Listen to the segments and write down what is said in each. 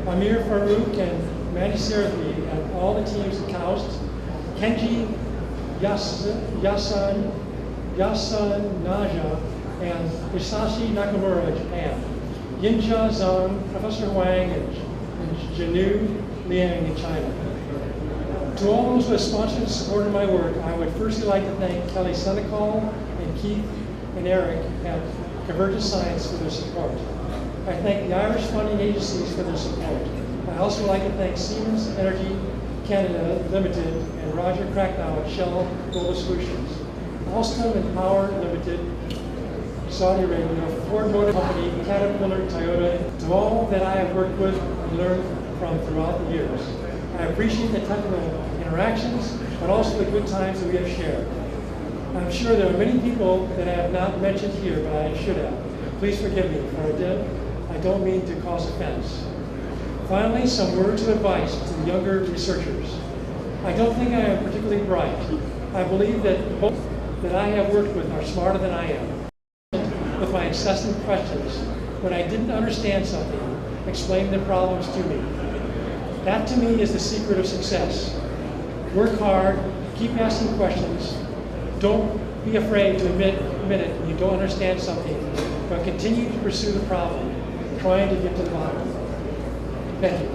Amir Farouk and Mandy Serafi and all the teams at KAUST, Kenji Yasan Naja and Hisashi Nakamura in Japan, Yinjia Zhang, Professor Huang, and Janu Liang in China. To all those who have sponsored and supported my work, I would firstly like to thank Kelly Senecal and Keith and Eric at Convergent Science for their support. I thank the Irish funding agencies for their support. I also like to thank Siemens Energy Canada Limited and Roger Krakau at Shell Global Solutions, Alstom and Power Limited, Saudi Arabia, Ford Motor Company, Caterpillar, Toyota, to all that I have worked with and learned from throughout the years. I appreciate the technical interactions, but also the good times that we have shared. I'm sure there are many people that I have not mentioned here, but I should have. Please forgive me if I did. I don't mean to cause offense. Finally, some words of advice to the younger researchers. I don't think I am particularly bright. I believe that both that I have worked with are smarter than I am. With my incessant questions, when I didn't understand something, explain the problems to me. That to me is the secret of success. Work hard, keep asking questions. Don't be afraid to admit it when you don't understand something, but continue to pursue the problem, trying to get to the bottom. Thank you.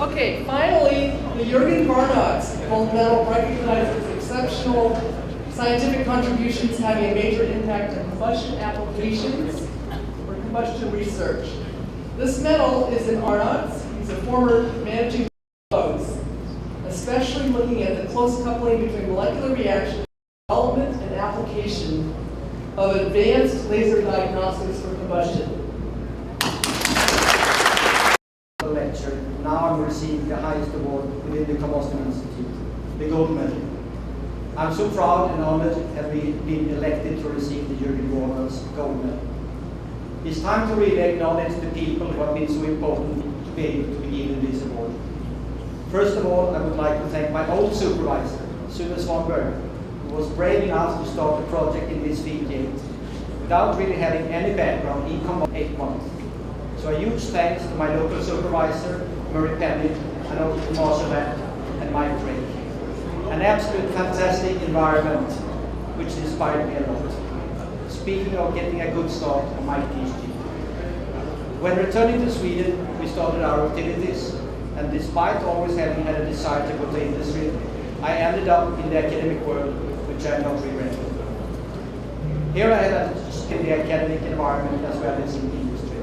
Okay, finally, the Jürgen Barnard's Gold Medal recognizes exceptional scientific contributions having a major impact on combustion applications or combustion research. This medal is in Arnott's. He's a former managing director, especially looking at the close coupling between molecular reaction, development, and application of advanced laser diagnostics for combustion. Lecture. Now I'm receiving the highest award within the Combustion Institute, the Gold Medal. I'm so proud and honored to have been elected to receive the Jürgen Barnard's Gold Medal. It's time to really acknowledge the people who have been so important to be able to be given this award. First of all, I would like to thank my old supervisor, Sune Svanberg, who was brave enough to start the project in this field yet, without really having any background in Combustion 8 months. So a huge thanks to my local supervisor, Murray Penny, and also to Marshall Lapp and Mike Drake. An absolute fantastic environment, which inspired me a lot. Speaking of getting a good start on my PhD. When returning to Sweden, we started our activities, and despite always having had a desire to go to industry, I ended up in the academic world, which I'm not regretting. Here I have in the academic environment as well as in industry.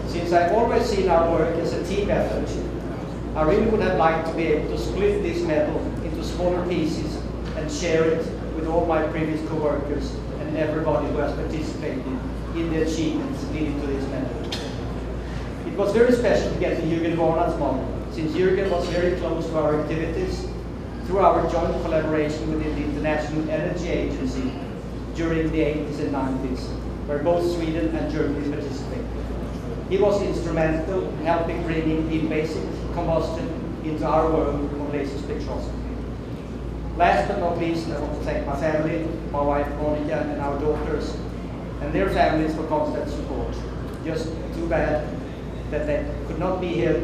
Since I've always seen our work as a team effort, I really would have liked to be able to split this medal into smaller pieces and share it with all my previous co-workers and everybody who has participated in the achievements leading to this medal. It was very special to get the Jürgen Barnard's model, since Jürgen was very close to our activities through our joint collaboration within the International Energy Agency during the 80s and 90s, where both Sweden and Germany participated. He was instrumental in helping bringing the basic combustion into our world of laser spectroscopy. Last but not least, I want to thank my family, my wife Monica and our daughters, and their families for constant support. Just too bad that they could not be here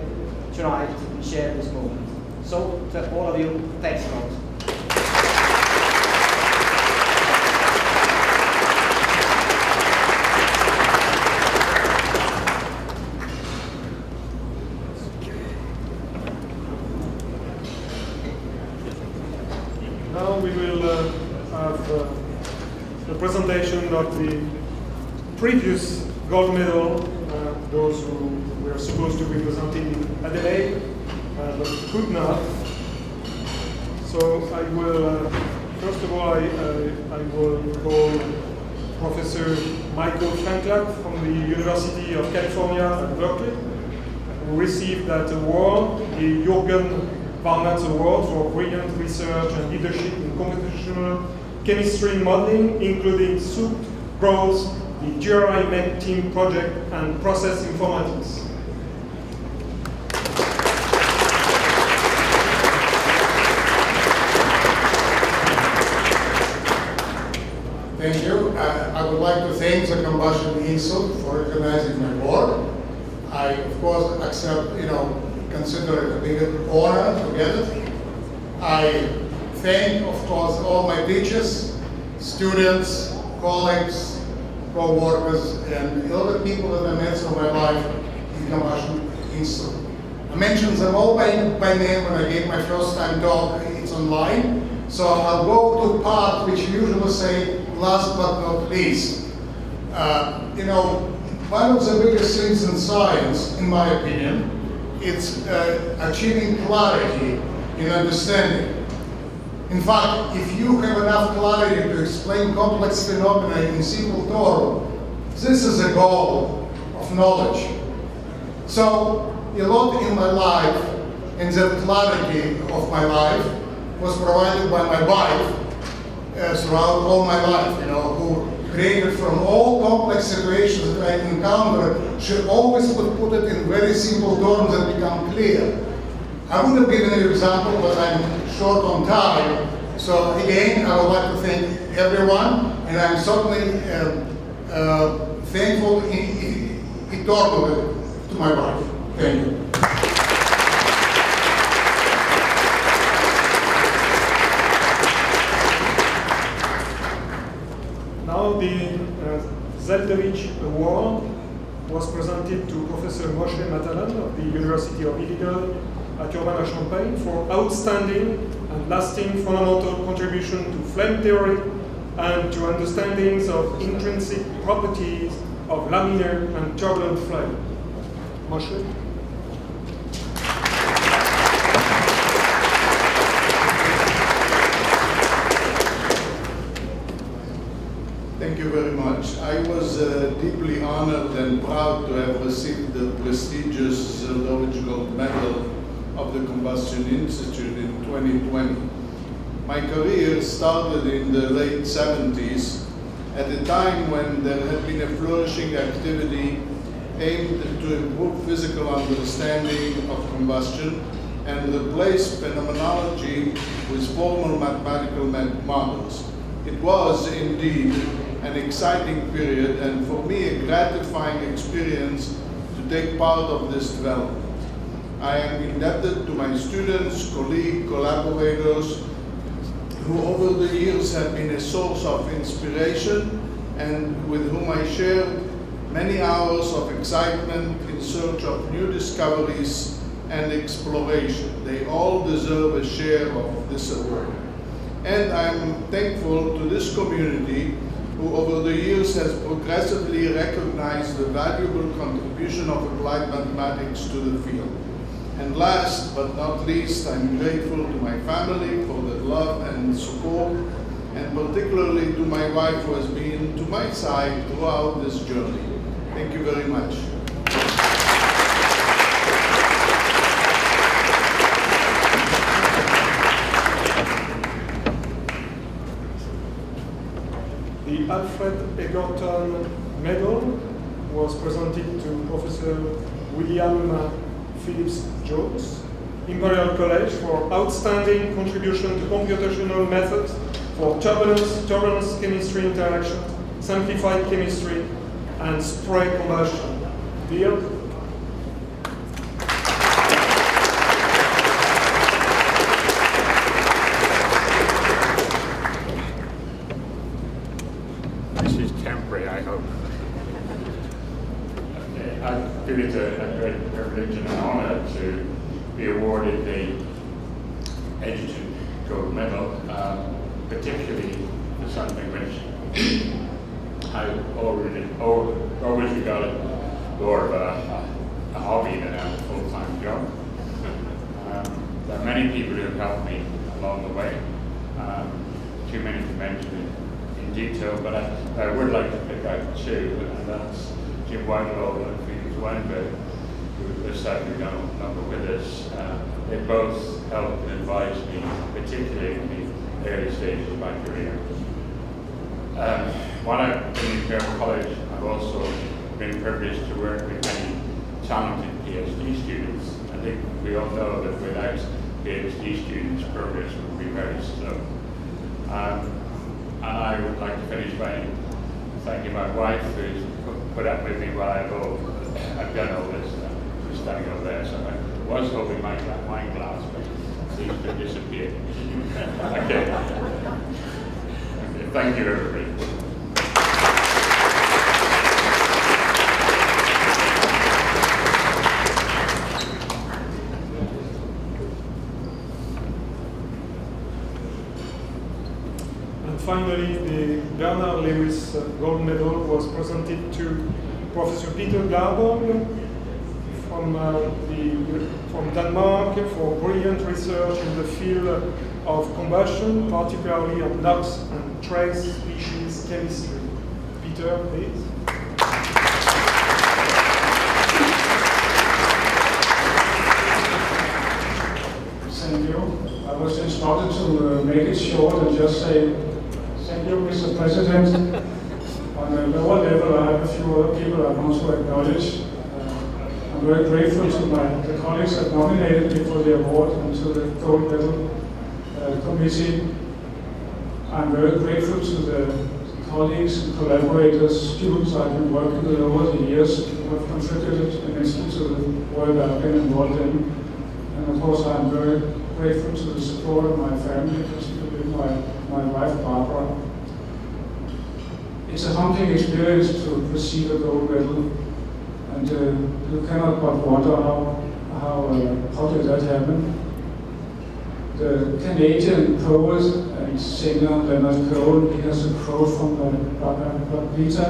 tonight and share this moment. So, to all of you, thanks a lot. Now we will have the presentation of the previous gold medal, those who were supposed to be presenting in Adelaide, but could not. So I will, first of all, I will call Professor Michael Frankland from the University of California at Berkeley, who received that award, the Jürgen Barnard's Award for brilliant research and leadership in computational chemistry modeling, including soup, growth, the GRI MEC team project, and process informatics. Thank you. I would like to thank the Combustion Institute for recognizing my work. I, of course, accept, consider it a big honor to get it. I thank, of course, all my teachers, students, colleagues, co-workers, and all the people that I met through my life in Combustion Institute. I mentioned them all by name when I gave my first time talk. It's online. So I'll go to part which you usually say last but not least. One of the biggest things in science, in my opinion, it's achieving clarity in understanding. In fact, if you have enough clarity to explain complex phenomena in simple terms, this is the goal of knowledge. So, a lot in my life, and the clarity of my life, was provided by my wife throughout all my life, who created from all complex situations that I encountered. She always would put it in very simple terms that become clear. I would have given you an example, but I'm short on time. So again, I would like to thank everyone, and I'm certainly thankful eternally to my wife. Thank you. Now the Zeldovich Award was presented to Professor Moshe Matalan of the University of Illinois at Urbana-Champaign for outstanding and lasting fundamental contribution to flame theory and to understandings of intrinsic properties of laminar and turbulent flame. Moshe? Thank you very much. I was deeply honored and proud to have received the prestigious Zeldovich Gold Medal of the Combustion Institute in 2020. My career started in the late 70s, at a time when there had been a flourishing activity aimed to improve physical understanding of combustion and replace phenomenology with formal mathematical models. It was indeed an exciting period, and for me a gratifying experience to take part of this development. I am indebted to my students, colleagues, collaborators, who over the years have been a source of inspiration and with whom I shared many hours of excitement in search of new discoveries and exploration. They all deserve a share of this award. And I'm thankful to this community who over the years has progressively recognized the valuable contribution of applied mathematics to the field. And last but not least, I'm grateful to my family for their love and support, and particularly to my wife who has been to my side throughout this journey. Thank you very much. The Alfred Egerton Medal was presented to Professor William Phillips Jones, Imperial College, for outstanding contribution to computational methods for turbulence chemistry interaction, simplified chemistry, and spray combustion. Bill? This is temporary, I hope. I feel it's a great privilege and an honor to be awarded the Egerton Gold Medal, particularly for something which I always regarded more of a hobby than a full-time job. There are many people who have helped me along the way, too many to mention in detail, but I would like to pick out two, and that's Jim Whitelaw and Felix Weinberg, who are sadly no longer with us. They both helped and advised me, particularly in the early stages of my career. While I've been in Imperial College, I've also been privileged to work with many talented PhD students. I think we all know that without PhD students, progress would be very slow. And I would like to finish by thanking my wife who's put up with me while I've done all this. She's standing over there, so I was hoping my wine glass, but it seems to have disappeared. Okay. Thank you, everybody. Finally, the Bernard Lewis Gold Medal was presented to Professor Peter Garborg from Denmark for brilliant research in the field of combustion, particularly on NOx and trace species chemistry. Peter, please. Thank you. I was instructed to make it short and just say thank you, Mr. President. On a lower level, I have a few other people I want to acknowledge. I'm very grateful to the colleagues that nominated me for the award and to the Gold Medal Committee. I'm very grateful to the colleagues and collaborators, students I've been working with over the years who have contributed immensely to the work I've been involved in. And of course, I'm very grateful to the support of my family, particularly my wife, Barbara. It's a humbling experience to receive a gold medal, and you cannot but wonder how did that happen. The Canadian poet and singer Leonard Cohen, he has a quote from the Bhagavad Gita,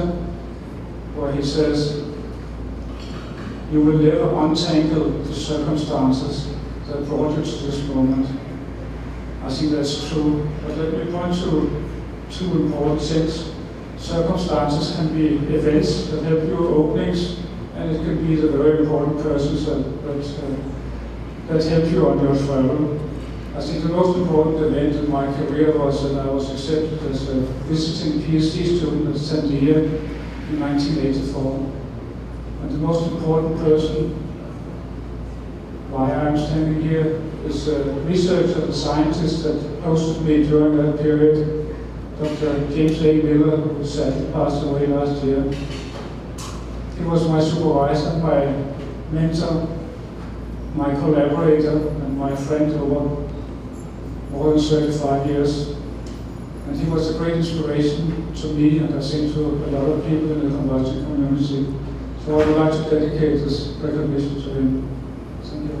where he says, "You will never untangle the circumstances that brought you to this moment." I think that's true, but let me point to two important things. Circumstances can be events that help you openings, and it can be the very important persons that help you on your travel. I think the most important event in my career was that I was accepted as a visiting PhD student at Sandia in 1984. And the most important person why I'm standing here is a researcher and scientist that hosted me during that period, Dr. James A. Miller, who sadly passed away last year. He was my supervisor, my mentor, my collaborator, and my friend over more than 35 years. And he was a great inspiration to me, and I think to a lot of people in the combustion community. So I would like to dedicate this recognition to him. Thank you.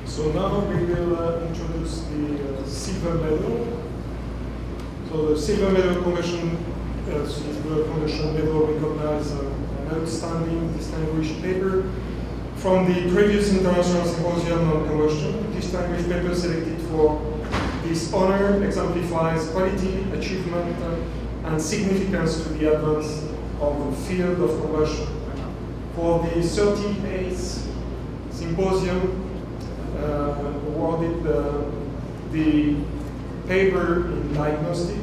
So now we will introduce the Silver Medal. So the Silver Medal Commission is the Commission medal recognizes an outstanding distinguished paper from the previous International Symposium on Combustion. Distinguished paper selected for this honor exemplifies quality, achievement, and significance to the advance of the field of combustion. For the 38th Symposium, awarded the paper in diagnostic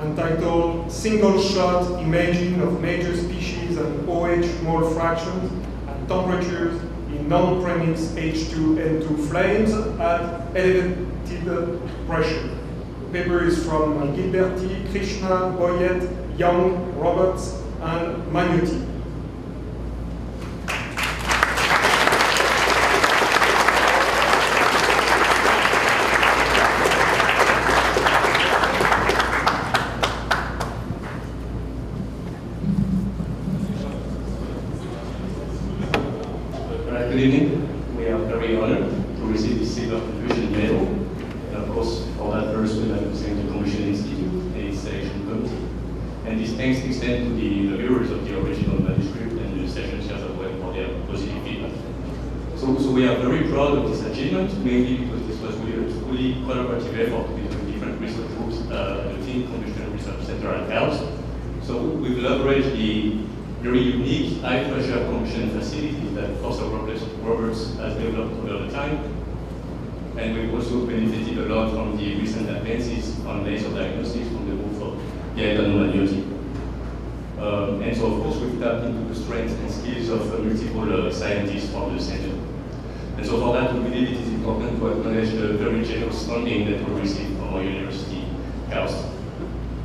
entitled Single-Shot Imaging of Major Species and OH mole fractions and Temperatures in Non-Premise H2N2 Flames at Elevated Pressure. The paper is from Gilberti, Krishna, Boyet, Young, Roberts, and Magnotti. Good evening. We are very honored to receive this Silver Contribution Medal. And of course, for that first, we like to thank the Combustion Institute and its selection committee. And these thanks extend to the reviewers of the original manuscript and the session chairs as well for their positive feedback. So we are very proud of this achievement, mainly because this was really a fully collaborative effort between different research groups at the Clean Combustion Research Center at House. So we've leveraged the very unique high-pressure combustion facilities that Professor Roberts has developed over the time. And we've also benefited a lot from the recent advances on laser diagnostics from the move of the tap into the strengths and skills of multiple scientists from the center. And so for that, we believe it is important to acknowledge the very generous funding that we receive from our university cost.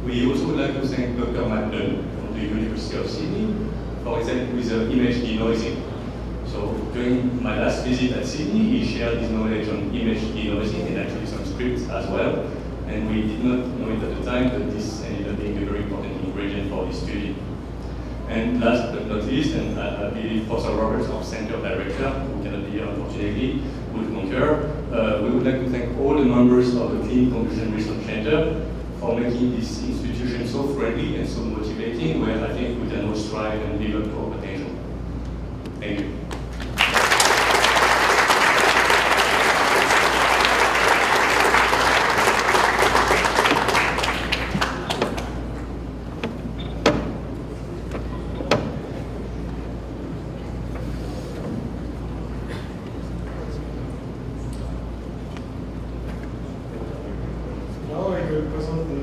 We also would like to thank Dr. Magnum from the University of Sydney for his help with image denoising. So during my last visit at Sydney, he shared his knowledge on image denoising and actually some scripts as well. And we did not know it at the time, but this ended up being a very important ingredient for this study. And last but not least, and I believe Professor Roberts, our center director, who cannot be here unfortunately, would concur, we would like to thank all the members of the Clean Combustion Research Center for making this institution so friendly and so motivating, where I think we can all strive and live up to our potential. Thank you. Now I will present the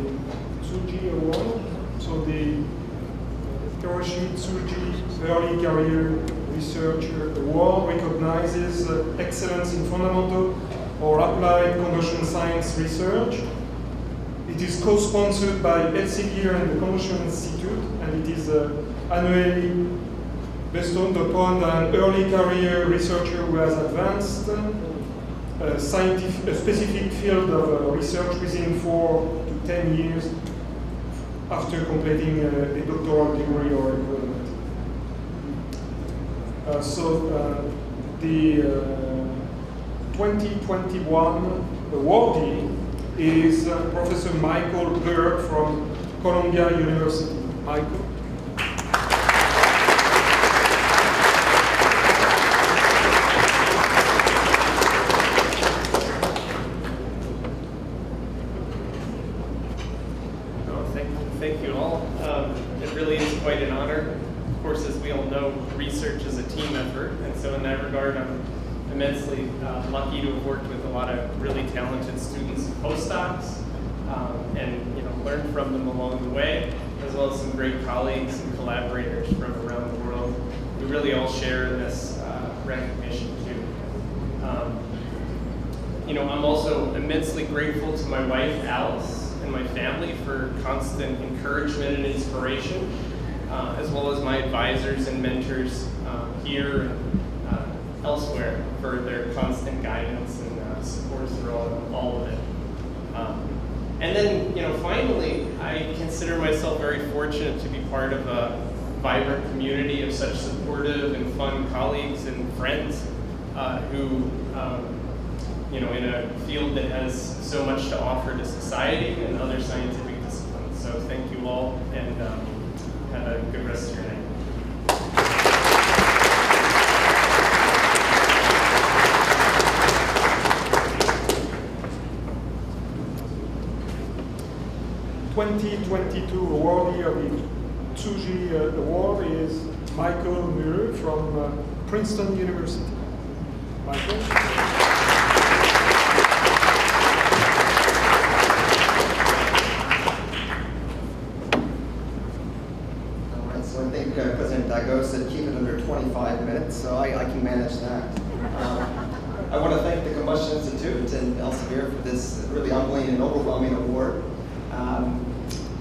Tsuji Award. So the Hiroshi Tsuji Early Career Researcher Award recognizes excellence in fundamental or applied combustion science research. It is co-sponsored by Elsevier and the Combustion Institute, and it is annually bestowed upon an early career researcher who has advanced a specific field of research within 4 to 10 years after completing a doctoral degree or equivalent. The 2021 awardee is Professor Michael Berg from Columbia University. Michael. Thank you all. It really is quite an honor. Of course, as we all know, research is a team effort, and so in that regard, I'm immensely lucky to have worked with a lot of really talented students and postdocs, and learned from them along the way, as well as some great colleagues and collaborators from around the world. We really all share in this recognition too. I'm also immensely grateful to my wife, Alice, and my family for constant encouragement and inspiration, as well as my advisors and mentors here and elsewhere for their constant guidance and support through all of it. And then, finally, I consider myself very fortunate to be part of a vibrant community of such supportive and fun colleagues and friends who, in a field that has so much to offer to society and other scientific disciplines. So thank you all, and have a good rest of your night. The 2022 awardee of the Tsuji Award is Michael Muir from Princeton University. Michael? So I think President Dago said keep it under 25 minutes, so I can manage that. I want to thank the Combustion Institute and Elsevier for this really humbling and overwhelming award.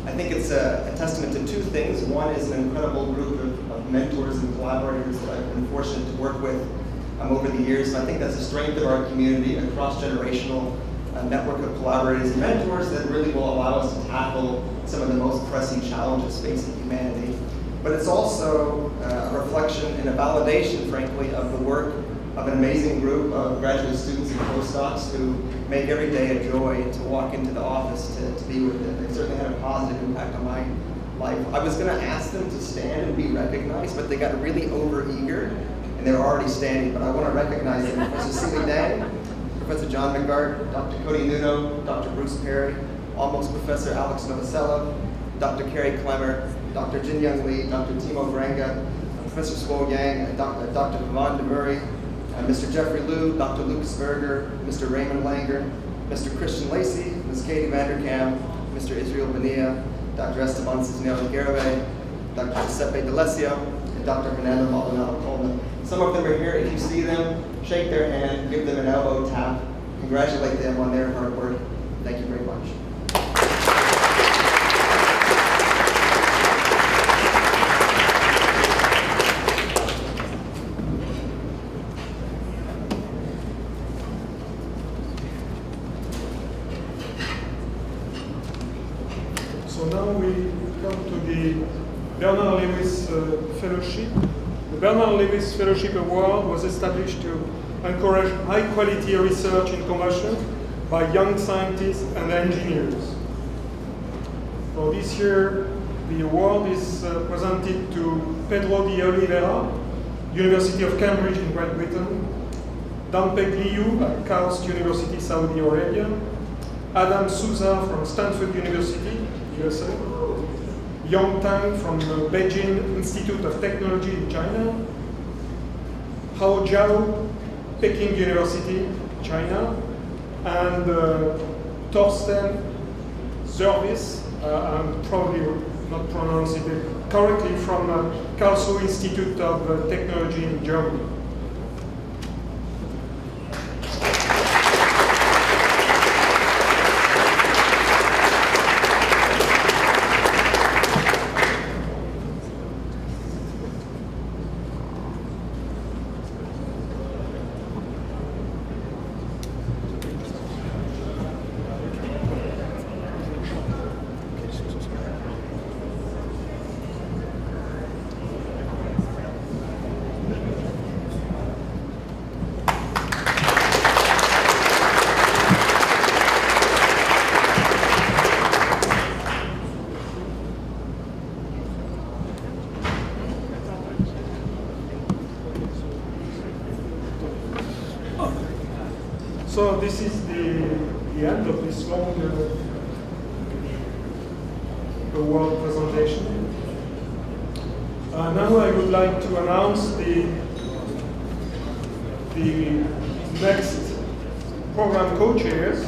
I think it's a testament to two things. One is an incredible group of mentors and collaborators that I've been fortunate to work with over the years. And I think that's the strength of our community, a cross-generational network of collaborators and mentors that really will allow us to tackle some of the most pressing challenges facing humanity. But it's also a reflection and a validation, frankly, of the work of an amazing group of graduate students and postdocs who make every day a joy to walk into the office to be with them. They certainly had a positive impact on my life. I was going to ask them to stand and be recognized, but they got really overeager, and they were already standing. But I want to recognize them. Professor Seeley Dang, Professor John McGart, Dr. Cody Nuno, Dr. Bruce Perry, almost Professor Alex Novosela, Dr. Carrie Clemmer, Dr. Jin Young Lee, Dr. Timo Grenga, Professor Swo Yang, Dr. Pavan DeMurray, Mr. Jeffrey Liu, Dr. Lucas Berger, Mr. Raymond Langer, Mr. Christian Lacey, Ms. Katie Vanderkam, Mr. Israel Benia, Dr. Esteban Cisneros Garibay, Dr. Giuseppe D'Alessio, and Dr. Fernando Maldonado Coleman. Some of them are here. If you see them, shake their hand, give them an elbow tap, congratulate them on their hard work. Thank you very much. So now we come to the Bernard Lewis Fellowship. The Bernard Lewis Fellowship Award was established to encourage high-quality research in combustion by young scientists and engineers. For this year, the award is presented to Pedro de Oliveira, University of Cambridge in Great Britain, Dampeg Liu at KAUST University, Saudi Arabia, Adam Souza from Stanford University, USA, Yong Tang from Beijing Institute of Technology in China, Hao Jiao, Peking University, China, and Torsten Zervis, I'm probably not pronouncing it correctly, from Karlsruhe Institute of Technology in Germany. So this is the end of this long award presentation. Now I would like to announce the next program co-chairs.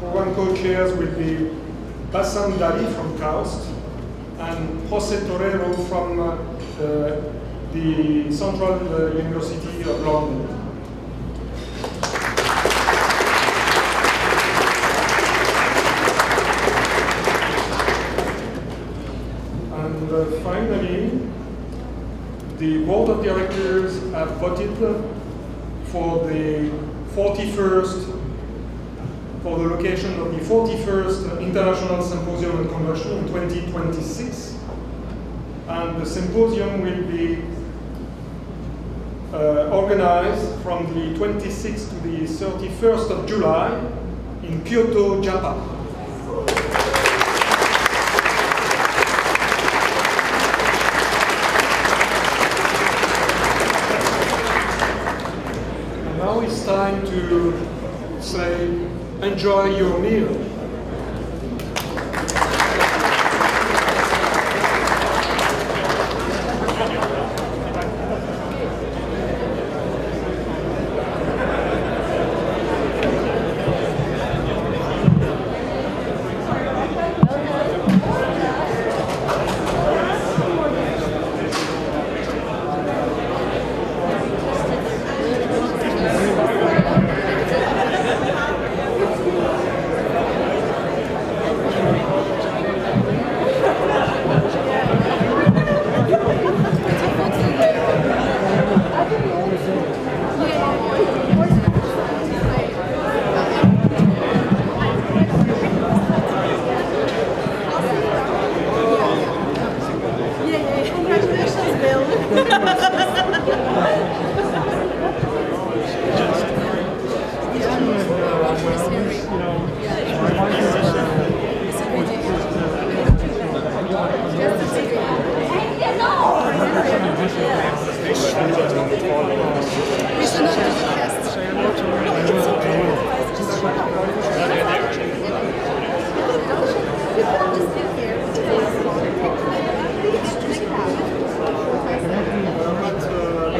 Program co-chairs will be Bassam Dali from KAUST and Jose Torero from the Central University of London. Finally, the board of directors have voted for the 41st, for the location of the 41st International Symposium on Combustion in 2026. And the symposium will be organized from the 26th to the 31st of July in Kyoto, Japan. Now it's time to say, enjoy your meal.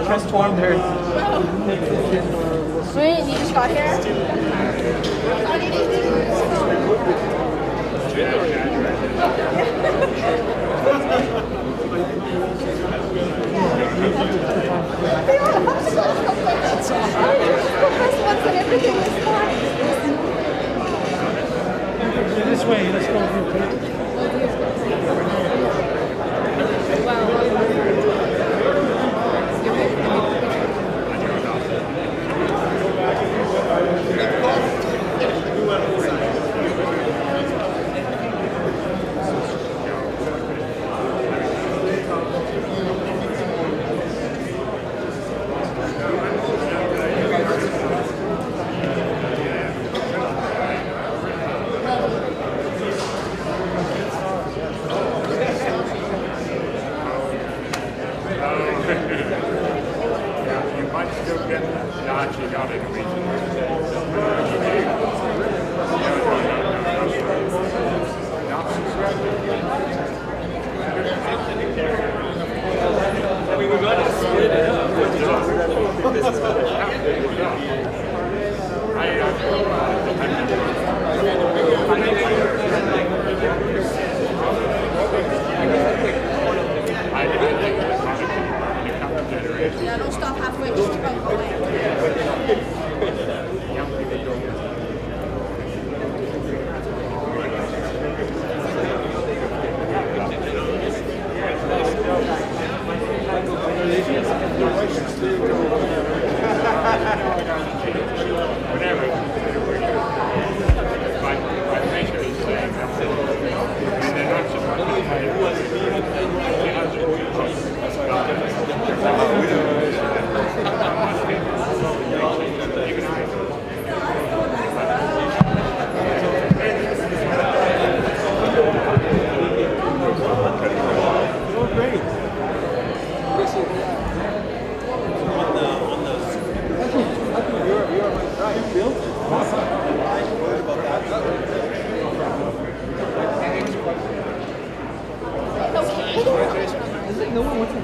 Just wondered. Wait, you just got here? way. Let's go here. You might still get that. No, actually not in a region. I mean, we might have split it up. Yeah, don't stop halfway, just keep on going. No one wants to